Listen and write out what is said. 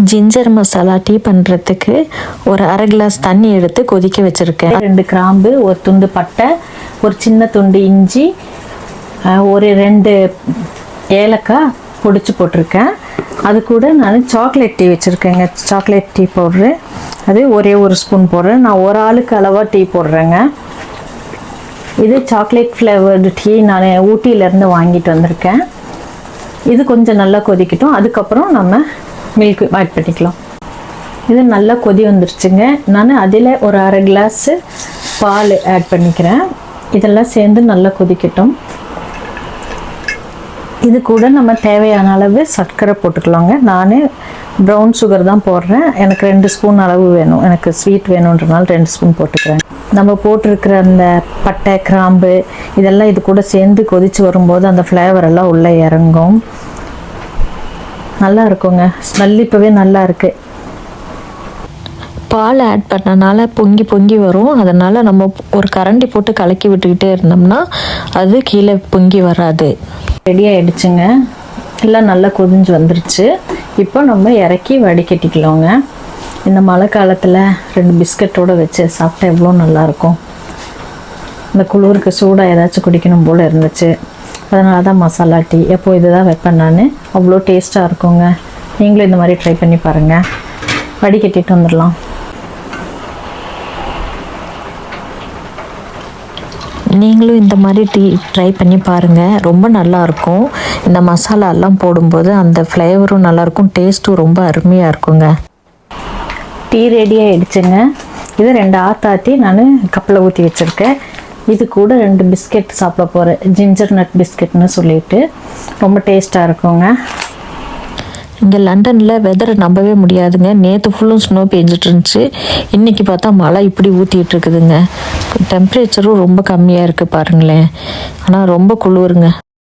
Ginger masala tea பண்ணுறதுக்கு ஒரு அரை கிளாஸ் தண்ணி எடுத்து கொதிக்க வச்சுருக்கேன். 2 கிராம்பு, ஒரு துண்டு பட்டை, ஒரு சின்ன துண்டு இஞ்சி, ஒரு 2 ஏலக்காய் பொடிச்சு போட்டிருக்கேன். அது கூட நான் சாக்லேட் டீ வச்சுருக்கேங்க. சாக்லேட் டீ பவுட்ரு அது ஒரே ஒரு ஸ்பூன் போடுறேன். நான் ஒரு ஆளுக்கு அளவாக டீ போடுறேங்க. இது சாக்லேட் ஃப்ளேவர்டு டீ நான் ஊட்டியிலேருந்து வாங்கிட்டு வந்திருக்கேன். இது கொஞ்சம் நல்லா கொதிக்கட்டும். அதுக்கப்புறம் நம்ம மில்க் ஆட் பண்ணிக்கலாம். இது நல்லா கொதி வந்துருச்சுங்க. நான் அதில் ஒரு அரை கிளாஸு பால் ஆட் பண்ணிக்கிறேன். இதெல்லாம் சேர்ந்து நல்லா கொதிக்கட்டும். இது கூட நம்ம தேவையான அளவு சர்க்கரை போட்டுக்கலாங்க. நான் ப்ரௌன் சுகர் தான் போடுறேன். எனக்கு 2 ஸ்பூன் அளவு வேணும். எனக்கு ஸ்வீட் வேணுன்றனால 2 ஸ்பூன் போட்டுக்கிறேன். நம்ம போட்டிருக்கிற அந்த பட்டை, கிராம்பு இதெல்லாம் இது கூட சேர்ந்து கொதித்து வரும்போது அந்த ஃப்ளேவர் எல்லாம் உள்ளே இறங்கும். நல்லா இருக்குங்க. ஸ்மெல் இப்போவே நல்லா இருக்குது. பால் ஆட் பண்ணனால பொங்கி பொங்கி வரும். அதனால் நம்ம ஒரு கரண்டி போட்டு கலக்கி விட்டுக்கிட்டே இருந்தோம்னா அது கீழே பொங்கி வராது. ரெடி ஆகிடுச்சுங்க. எல்லாம் நல்லா கொதிஞ்சு வந்துருச்சு. இப்போ நம்ம இறக்கி வடிகட்டிக்கலாங்க. இந்த மழை காலத்தில் 2 பிஸ்கட்டோடு வச்சு சாப்பிட்டா எவ்வளோ நல்லாயிருக்கும். இந்த குளிருக்கு சூடாக ஏதாச்சும் குடிக்கணும் போல் இருந்துச்சு. அதனால தான் மசாலா டீ எப்போ இது தான் வைப்பேன் நான். அவ்வளோ டேஸ்ட்டாக இருக்குங்க. நீங்களும் இந்த மாதிரி ட்ரை பண்ணி பாருங்கள். வடிகட்டிட்டு வந்துடலாம். நீங்களும் இந்த மாதிரி டீ ட்ரை பண்ணி பாருங்கள். ரொம்ப நல்லாயிருக்கும். இந்த மசாலாலாம் போடும்போது அந்த ஃப்ளேவரும் நல்லாயிருக்கும், டேஸ்ட்டும் ரொம்ப அருமையாக இருக்குங்க. டீ ரெடி ஆகிடுச்சுங்க. இது 2 ஆத்தாத்தி நான் கப்பில் ஊற்றி வச்சுருக்கேன். இது கூட 2 பிஸ்கெட் சாப்பிட போகிறேன். ஜிஞ்சர் நட் பிஸ்கெட்னு சொல்லிட்டு ரொம்ப டேஸ்ட்டாக இருக்குங்க. இங்கே லண்டனில் வெதரை நம்பவே முடியாதுங்க. நேற்று ஃபுல்லும் ஸ்னோ பெஞ்சிட்டு இருந்துச்சு. இன்றைக்கி பார்த்தா மழை இப்படி ஊற்றிட்டு இருக்குதுங்க. டெம்ப்ரேச்சரும் ரொம்ப கம்மியாக இருக்குது பாருங்களேன். ஆனால் ரொம்ப குளிருங்க.